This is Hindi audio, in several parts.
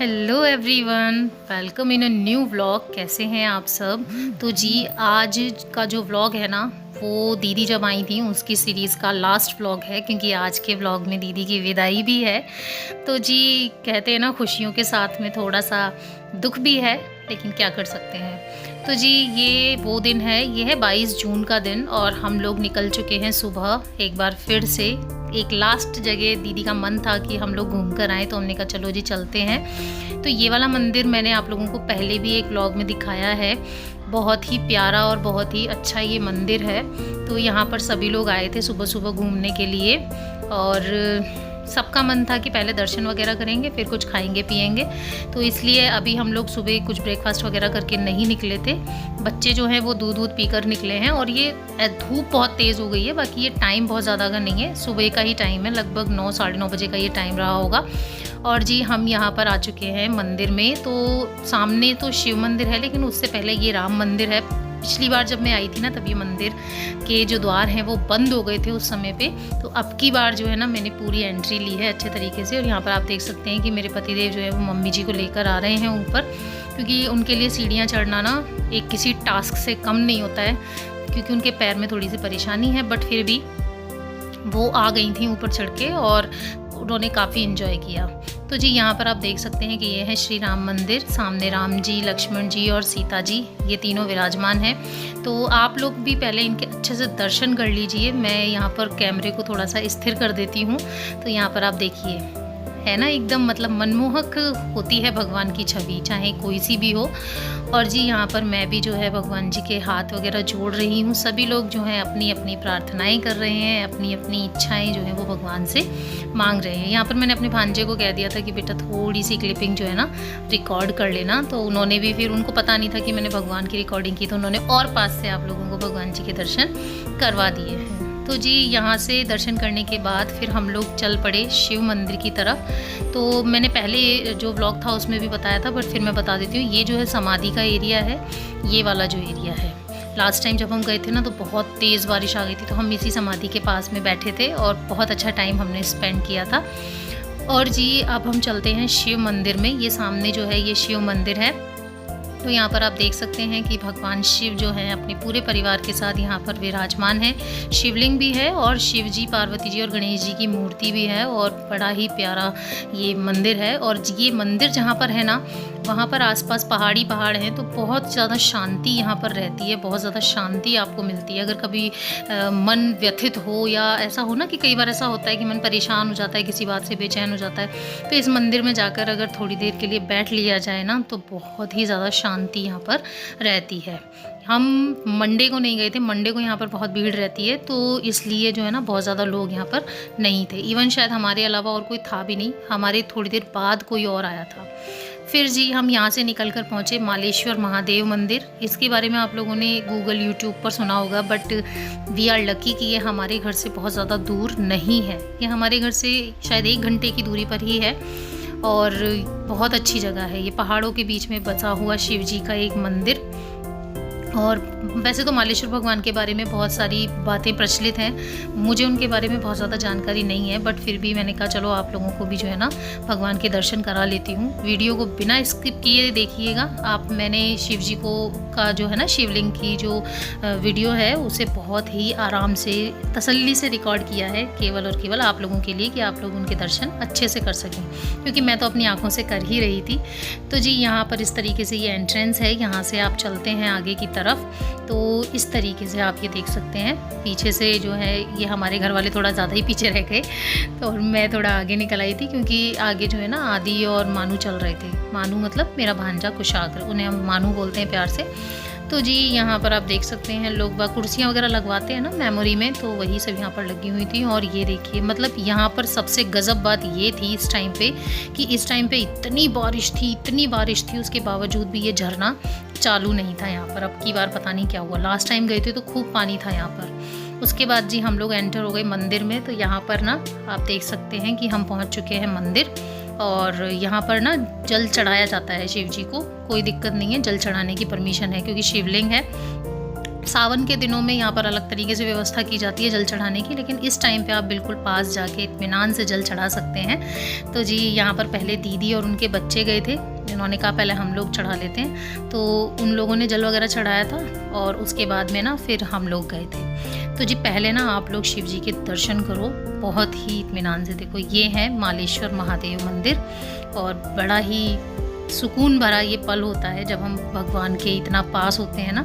Hello everyone, welcome in a new vlog. कैसे हैं आप सब? तो जी आज का जो व्लॉग है ना, वो दीदी जब आई थी उसकी सीरीज़ का लास्ट व्लॉग है, क्योंकि आज के व्लॉग में दीदी की विदाई भी है। तो जी कहते हैं ना, खुशियों के साथ में थोड़ा सा दुख भी है, लेकिन क्या कर सकते हैं। तो जी ये वो दिन है, ये है 22 जून का दिन, और हम लोग निकल चुके हैं सुबह एक बार फिर से एक लास्ट जगह। दीदी का मन था कि हम लोग घूम कर आएँ, तो हमने कहा चलो जी चलते हैं। तो ये वाला मंदिर मैंने आप लोगों को पहले भी एक व्लॉग में दिखाया है। बहुत ही प्यारा और बहुत ही अच्छा ये मंदिर है। तो यहाँ पर सभी लोग आए थे सुबह सुबह घूमने के लिए, और सबका मन था कि पहले दर्शन वगैरह करेंगे, फिर कुछ खाएंगे पिएंगे। तो इसलिए अभी हम लोग सुबह कुछ ब्रेकफास्ट वगैरह करके नहीं निकले थे। बच्चे जो हैं वो दूध पीकर निकले हैं, और ये धूप बहुत तेज़ हो गई है। बाकी ये टाइम बहुत ज़्यादा का नहीं है, सुबह का ही टाइम है, लगभग 9 साढ़े 9 बजे का ये टाइम रहा होगा। और जी हम यहाँ पर आ चुके हैं मंदिर में। तो सामने तो शिव मंदिर है, लेकिन उससे पहले ये राम मंदिर है। पिछली बार जब मैं आई थी ना, तब ये मंदिर के जो द्वार हैं वो बंद हो गए थे उस समय पे। तो अब की बार जो है ना, मैंने पूरी एंट्री ली है अच्छे तरीके से। और यहाँ पर आप देख सकते हैं कि मेरे पतिदेव जो है वो मम्मी जी को लेकर आ रहे हैं ऊपर, क्योंकि उनके लिए सीढ़ियाँ चढ़ना ना एक किसी टास्क से कम नहीं होता है, क्योंकि उनके पैर में थोड़ी सी परेशानी है। बट फिर भी वो आ गई थी ऊपर चढ़ के, और उन्होंने काफ़ी इन्जॉय किया। तो जी यहाँ पर आप देख सकते हैं कि ये है श्री राम मंदिर। सामने राम जी, लक्ष्मण जी और सीता जी, ये तीनों विराजमान हैं। तो आप लोग भी पहले इनके अच्छे से दर्शन कर लीजिए। मैं यहाँ पर कैमरे को थोड़ा सा स्थिर कर देती हूँ। तो यहाँ पर आप देखिए, है ना, एकदम मतलब मनमोहक होती है भगवान की छवि, चाहे कोई सी भी हो। और जी यहाँ पर मैं भी जो है भगवान जी के हाथ वगैरह जोड़ रही हूँ। सभी लोग जो हैं अपनी अपनी प्रार्थनाएं कर रहे हैं, अपनी अपनी इच्छाएं जो है वो भगवान से मांग रहे हैं। यहाँ पर मैंने अपने भांजे को कह दिया था कि बेटा थोड़ी सी क्लिपिंग जो है ना रिकॉर्ड कर लेना। तो उन्होंने भी, फिर उनको पता नहीं था कि मैंने भगवान की रिकॉर्डिंग की, तो उन्होंने और पास से आप लोगों को भगवान जी के दर्शन करवा दिए हैं। तो जी यहाँ से दर्शन करने के बाद फिर हम लोग चल पड़े शिव मंदिर की तरफ। तो मैंने पहले जो व्लॉग था उसमें भी बताया था, बट फिर मैं बता देती हूँ। ये जो है समाधि का एरिया है, ये वाला जो एरिया है। लास्ट टाइम जब हम गए थे ना, तो बहुत तेज़ बारिश आ गई थी, तो हम इसी समाधि के पास में बैठे थे और बहुत अच्छा टाइम हमने स्पेंड किया था। और जी अब हम चलते हैं शिव मंदिर में। ये सामने जो है ये शिव मंदिर है। तो यहाँ पर आप देख सकते हैं कि भगवान शिव जो हैं अपने पूरे परिवार के साथ यहाँ पर विराजमान है। शिवलिंग भी है, और शिव जी, पार्वती जी और गणेश जी की मूर्ति भी है, और बड़ा ही प्यारा ये मंदिर है। और ये मंदिर जहाँ पर है ना, वहाँ पर आसपास पहाड़ हैं, तो बहुत ज़्यादा शांति यहाँ पर रहती है, बहुत ज़्यादा शांति आपको मिलती है। अगर कभी मन व्यथित हो, या ऐसा हो ना कि कई बार ऐसा होता है कि मन परेशान हो जाता है, किसी बात से बेचैन हो जाता है, तो इस मंदिर में जाकर अगर थोड़ी देर के लिए बैठ लिया जाए ना, तो बहुत ही ज़्यादा शांति यहाँ पर रहती है। हम मंडे को नहीं गए थे, मंडे को यहाँ पर बहुत भीड़ रहती है, तो इसलिए जो है ना बहुत ज़्यादा लोग यहाँ पर नहीं थे। इवन शायद हमारे अलावा और कोई था भी नहीं, हमारे थोड़ी देर बाद कोई और आया था। फिर जी हम यहाँ से निकलकर पहुँचे मालेश्वर महादेव मंदिर। इसके बारे में आप लोगों ने गूगल यूट्यूब पर सुना होगा, बट वी आर लकी कि ये हमारे घर से बहुत ज़्यादा दूर नहीं है। ये हमारे घर से शायद 1 घंटे की दूरी पर ही है, और बहुत अच्छी जगह है। ये पहाड़ों के बीच में बसा हुआ शिव जी का एक मंदिर। और वैसे तो मालेश्वर भगवान के बारे में बहुत सारी बातें प्रचलित हैं, मुझे उनके बारे में बहुत ज़्यादा जानकारी नहीं है, बट फिर भी मैंने कहा चलो आप लोगों को भी जो है ना भगवान के दर्शन करा लेती हूँ। वीडियो को बिना स्किप किए देखिएगा आप। मैंने शिव जी को का जो है ना शिवलिंग की जो वीडियो है उसे बहुत ही आराम से, तसल्ली से रिकॉर्ड किया है, केवल और केवल आप लोगों के लिए, कि आप लोग उनके दर्शन अच्छे से कर सकें, क्योंकि मैं तो अपनी आँखों से कर ही रही थी। तो जी यहाँ पर इस तरीके से ये एंट्रेंस है, यहाँ से आप चलते हैं आगे की तरफ। तो इस तरीके से आप ये देख सकते हैं। पीछे से जो है ये हमारे घर वाले थोड़ा ज़्यादा ही पीछे रह गए, तो मैं थोड़ा आगे निकल आई थी, क्योंकि आगे जो है ना आदि और मानू चल रहे थे। मानू मतलब मेरा भांजा कुशाग्र, उन्हें हम मानू बोलते हैं प्यार से। तो जी यहाँ पर आप देख सकते हैं लोग कुर्सियाँ वगैरह लगवाते हैं ना मेमोरी में, तो वही सब यहाँ पर लगी हुई थी। और ये देखिए, मतलब यहाँ पर सबसे गजब बात ये थी इस टाइम पे, कि इस टाइम पे इतनी बारिश थी, उसके बावजूद भी ये झरना चालू नहीं था यहाँ पर। अब की बार पता नहीं क्या हुआ, लास्ट टाइम गए थे तो खूब पानी था यहाँ पर। उसके बाद जी हम लोग एंटर हो गए मंदिर में। तो यहाँ पर ना आप देख सकते हैं कि हम पहुँच चुके हैं मंदिर, और यहाँ पर ना जल चढ़ाया जाता है शिव जी को, कोई दिक्कत नहीं है, जल चढ़ाने की परमिशन है, क्योंकि शिवलिंग है। सावन के दिनों में यहाँ पर अलग तरीके से व्यवस्था की जाती है जल चढ़ाने की, लेकिन इस टाइम पे आप बिल्कुल पास जाके इत्मीनान से जल चढ़ा सकते हैं। तो जी यहाँ पर पहले दीदी और उनके बच्चे गए थे, इन्होंने कहा पहले हम लोग चढ़ा लेते हैं, तो उन लोगों ने जल वगैरह चढ़ाया था और उसके बाद में ना फिर हम लोग गए थे। तो जी पहले ना आप लोग शिव जी के दर्शन करो बहुत ही इत्मीनान से। देखो ये है मालेश्वर महादेव मंदिर और बड़ा ही सुकून भरा ये पल होता है जब हम भगवान के इतना पास होते हैं ना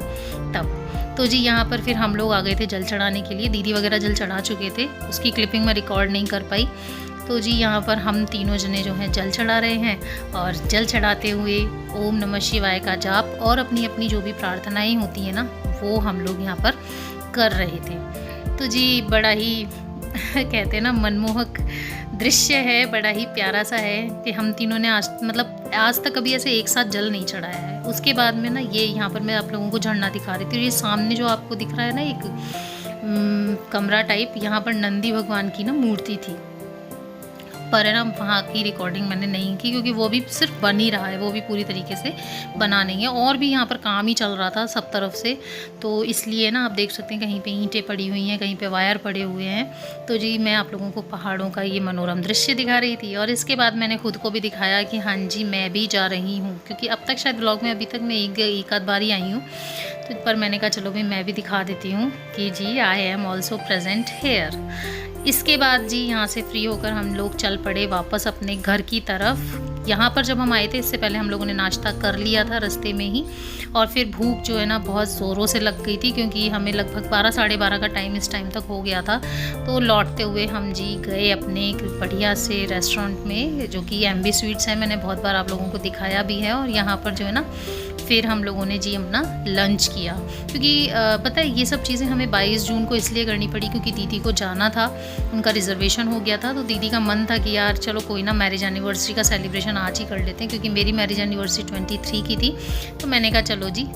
तब। तो जी यहाँ पर फिर हम लोग आ गए थे जल चढ़ाने के लिए। दीदी वगैरह जल चढ़ा चुके थे, उसकी क्लिपिंग मैं रिकॉर्ड नहीं कर पाई। तो जी यहाँ पर हम तीनों जने जो हैं जल चढ़ा रहे हैं और जल चढ़ाते हुए ओम नमः शिवाय का जाप और अपनी अपनी जो भी प्रार्थनाएं होती हैं ना वो हम लोग यहाँ पर कर रहे थे। तो जी बड़ा ही कहते हैं ना मनमोहक दृश्य है, बड़ा ही प्यारा सा है कि हम तीनों ने आज तक कभी ऐसे एक साथ जल नहीं चढ़ाया है। उसके बाद में ना ये यहाँ पर मैं आप लोगों को झरना दिखा रही थी। ये सामने जो आपको दिख रहा है ना एक कमरा टाइप, यहाँ पर नंदी भगवान की ना मूर्ति थी, पर है ना वहाँ की रिकॉर्डिंग मैंने नहीं की क्योंकि वो भी सिर्फ बन ही रहा है, वो भी पूरी तरीके से बना नहीं है और भी यहाँ पर काम ही चल रहा था सब तरफ से। तो इसलिए ना आप देख सकते हैं कहीं पे ईंटें पड़ी हुई हैं, कहीं पे वायर पड़े हुए हैं। तो जी मैं आप लोगों को पहाड़ों का ये मनोरम दृश्य दिखा रही थी और इसके बाद मैंने खुद को भी दिखाया कि हाँ जी मैं भी जा रही हूँ, क्योंकि अब तक शायद ब्लॉग में अभी तक मैं एक आध बार ही आई हूँ। तो पर मैंने कहा चलो भाई मैं भी दिखा देती हूँ कि जी I am also present here. इसके बाद जी यहाँ से फ्री होकर हम लोग चल पड़े वापस अपने घर की तरफ। यहाँ पर जब हम आए थे इससे पहले हम लोगों ने नाश्ता कर लिया था रास्ते में ही, और फिर भूख जो है ना बहुत ज़ोरों से लग गई थी क्योंकि हमें लगभग 12 साढ़े 12 का टाइम इस टाइम तक हो गया था। तो लौटते हुए हम जी गए अपने एक बढ़िया से रेस्टोरेंट में जो कि एमबी स्वीट्स है, मैंने बहुत बार आप लोगों को दिखाया भी है। और यहाँ पर जो है ना फिर हम लोगों ने जी अपना लंच किया, क्योंकि पता है ये सब चीज़ें हमें 22 जून को इसलिए करनी पड़ी क्योंकि दीदी को जाना था, उनका रिजर्वेशन हो गया था। तो दीदी का मन था कि यार चलो कोई ना मैरिज एनिवर्सरी का सेलिब्रेशन आज ही कर लेते हैं, क्योंकि मेरी मैरिज एनिवर्सरी 23 की थी। तो मैंने कहा चलो जी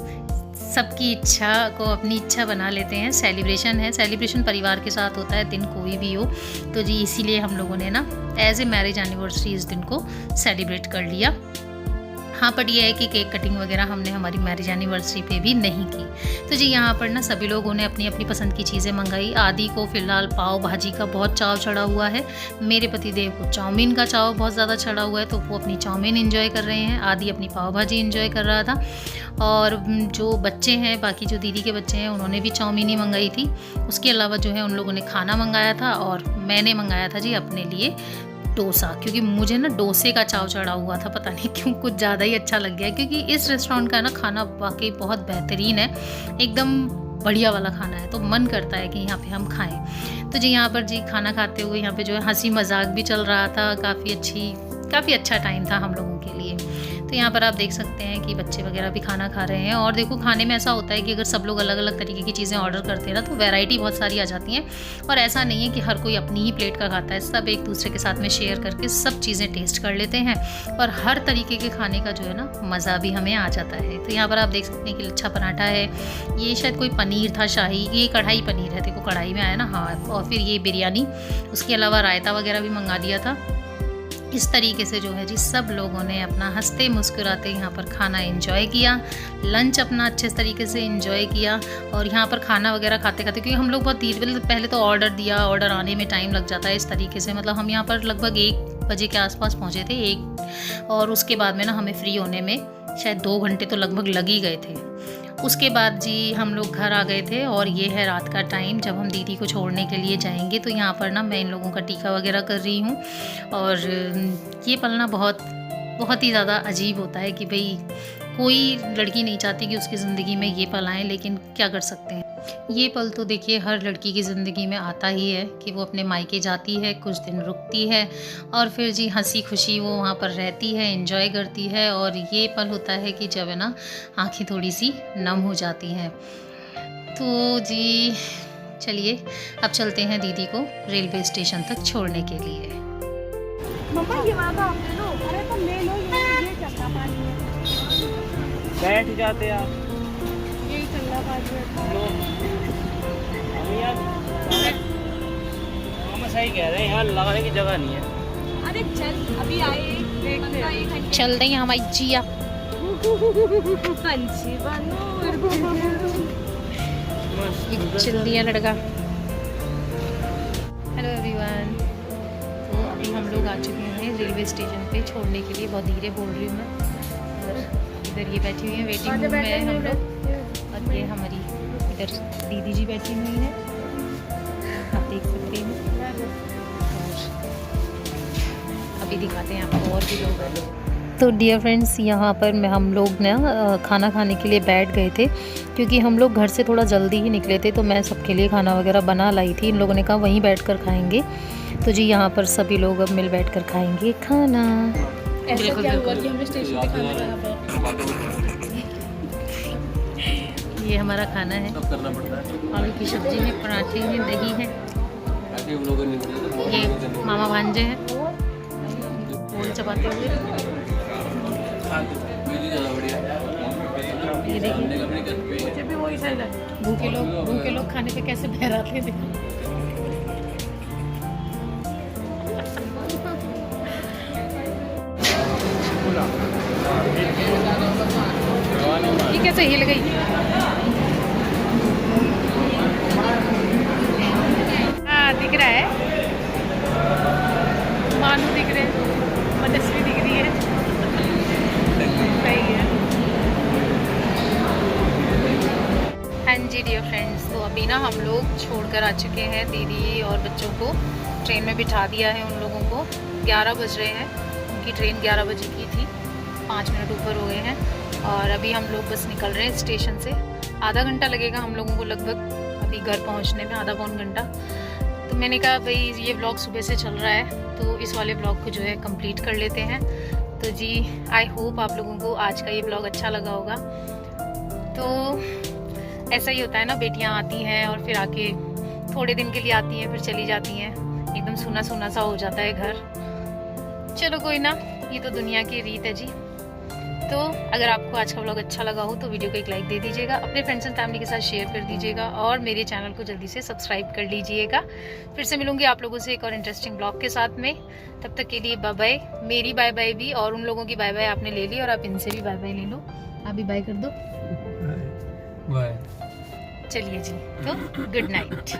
सबकी इच्छा को अपनी इच्छा बना लेते हैं, सेलिब्रेशन है, सेलिब्रेशन परिवार के साथ होता है दिन कोई भी हो। तो जी इसीलिए हम लोगों ने ना एज ए मैरिज एनिवर्सरी इस दिन को सेलिब्रेट कर लिया। हाँ बट ये है कि केक कटिंग वगैरह हमने हमारी मैरिज एनिवर्सरी पे भी नहीं की। तो जी यहाँ पर ना सभी लोगों ने अपनी अपनी पसंद की चीज़ें मंगाई। आदि को फ़िलहाल पाव भाजी का बहुत चाव चढ़ा हुआ है, मेरे पतिदेव को चाउमीन का चाव बहुत ज़्यादा चढ़ा हुआ है, तो वो अपनी चाउमीन एंजॉय कर रहे हैं। आदि अपनी पाव भाजी एंजॉय कर रहा था और जो बच्चे हैं बाकी जो दीदी के बच्चे हैं उन्होंने भी चाउमीन ही मंगाई थी। उसके अलावा जो है उन लोगों ने खाना मंगाया था और मैंने मंगाया था जी अपने लिए डोसा, क्योंकि मुझे ना डोसे का चाव चढ़ा हुआ था, पता नहीं क्यों कुछ ज़्यादा ही अच्छा लग गया, क्योंकि इस रेस्टोरेंट का ना खाना वाकई बहुत बेहतरीन है, एकदम बढ़िया वाला खाना है। तो मन करता है कि यहाँ पे हम खाएं। तो जी यहाँ पर जी खाना खाते हुए यहाँ पे जो है हंसी मजाक भी चल रहा था, काफ़ी अच्छा टाइम था हम लोगों के लिए। तो यहाँ पर आप देख सकते हैं कि बच्चे वगैरह भी खाना खा रहे हैं। और देखो खाने में ऐसा होता है कि अगर सब लोग अलग अलग तरीके की चीज़ें ऑर्डर करते हैं ना तो वैरायटी बहुत सारी आ जाती हैं, और ऐसा नहीं है कि हर कोई अपनी ही प्लेट का खाता है, सब एक दूसरे के साथ में शेयर करके सब चीज़ें टेस्ट कर लेते हैं और हर तरीके के खाने का जो है ना मज़ा भी हमें आ जाता है। तो यहाँ पर आप देख सकते हैं कि लच्छा पराठा है, ये शायद कोई पनीर था शाही, ये कढ़ाई पनीर है, देखो कढ़ाई में आया ना, हाँ। और फिर ये बिरयानी, उसके अलावा रायता वगैरह भी मंगा दिया था। इस तरीके से जो है जी सब लोगों ने अपना हंसते मुस्कुराते यहाँ पर खाना एंजॉय किया, लंच अपना अच्छे तरीके से एंजॉय किया। और यहाँ पर खाना वगैरह खाते खाते, क्योंकि हम लोग बहुत धीरे पहले तो ऑर्डर दिया, ऑर्डर आने में टाइम लग जाता है इस तरीके से, मतलब हम यहाँ पर लगभग 1 बजे के आसपास पहुँचे थे, और उसके बाद में ना हमें फ्री होने में शायद 2 घंटे तो लगभग लग ही गए थे। उसके बाद जी हम लोग घर आ गए थे और ये है रात का टाइम जब हम दीदी को छोड़ने के लिए जाएंगे। तो यहाँ पर ना मैं इन लोगों का टीका वगैरह कर रही हूँ, और ये पल ना बहुत ही ज़्यादा अजीब होता है कि भाई कोई लड़की नहीं चाहती कि उसकी ज़िंदगी में ये पल आए, लेकिन क्या कर सकते हैं। ये पल तो देखिए हर लड़की की ज़िंदगी में आता ही है कि वो अपने मायके जाती है, कुछ दिन रुकती है और फिर जी हंसी खुशी वो वहाँ पर रहती है, एंजॉय करती है। और ये पल होता है कि जब है ना आँखें थोड़ी सी नम हो जाती हैं। तो जी चलिए अब चलते हैं दीदी को रेलवे स्टेशन तक छोड़ने के लिए। मम्मा ये वाला आप ले लो। अरे तो ले लो, ये चलता पानी है। बैठ जाते आप, यही चलता पानी है। लो हम यार हम सही कह रहे हैं, यहाँ लगाने की जगह नहीं है। अरे चल अभी आए, देखते हैं। चल रही हमारी जिया पंछी बनो। एक चिल दिया लड़का। हेलो एवरीवन, तो अभी हम लोग आ चुके हैं रेलवे स्टेशन पे छोड़ने के लिए। बहुत धीरे बोल रही हूँ मैं। और इधर ये बैठी हुई है वेटिंग रूम में हम लोग। और ये हमारी इधर दीदी जी बैठी हुई हैं, आप देख सकते हैं। और अभी दिखाते हैं आपको और भी लोग हैं। तो डियर फ्रेंड्स, यहाँ पर हम लोग ना खाना खाने के लिए बैठ गए थे, क्योंकि हम लोग घर से थोड़ा जल्दी ही निकले थे। तो मैं सबके लिए खाना वगैरह बना लाई थी। इन लोगों ने कहा वहीं बैठकर खाएंगे। तो जी यहाँ पर सभी लोग अब मिल बैठकर खाएंगे खाना। ऐसा क्या हुआ कि हमने स्टेशन पे खाना खाना पड़ा? ये हमारा खाना है। करना पड़ता है। आलू की सब्जी है, पराठे हैं, दही है। ये मामा भांजे हैं, वो चबाते हुए। ये देखिए, मुझे भी वही सही लगा। भूखे लोग खाने पे कैसे बहराते थे। ये कैसे हिल गई? हाँ, दिख रहा है, मानू दिख रहे हैं, मनस्वी दिख रही है। सही है। हाँ जी डियर फ्रेंड्स, तो अभी ना हम लोग छोड़कर आ चुके हैं दीदी और बच्चों को। ट्रेन में बिठा दिया है उन लोगों को। 11 बज रहे हैं, उनकी ट्रेन 11 बजे की थी। 5 मिनट ऊपर हो गए हैं और अभी हम लोग बस निकल रहे हैं स्टेशन से। आधा घंटा लगेगा हम लोगों को लगभग अभी घर पहुंचने में, आधा पौन घंटा। तो मैंने कहा भाई ये व्लॉग सुबह से चल रहा है, तो इस वाले व्लॉग को जो है कंप्लीट कर लेते हैं। तो जी आई होप आप लोगों को आज का ये व्लॉग अच्छा लगा होगा। तो ऐसा ही होता है ना, बेटियां आती हैं और फिर आके थोड़े दिन के लिए आती हैं, फिर चली जाती हैं। एकदम सूना सूना सा हो जाता है घर। चलो कोई ना, ये तो दुनिया की रीत है जी। तो अगर आपको आज का व्लॉग अच्छा लगा हो तो वीडियो को एक लाइक दे दीजिएगा, अपने फ्रेंड्स एंड फैमिली के साथ शेयर कर दीजिएगा और मेरे चैनल को जल्दी से सब्सक्राइब कर लीजिएगा। फिर से मिलूंगी आप लोगों से एक और इंटरेस्टिंग व्लॉग के साथ में। तब तक के लिए बाय बाय। मेरी बाय बाय भी और उन लोगों की बाय बाय आपने ले ली, और आप इनसे भी बाय बाय ले लो। आप भी बाय कर दो। बाय। चलिए जी, तो गुड नाइट।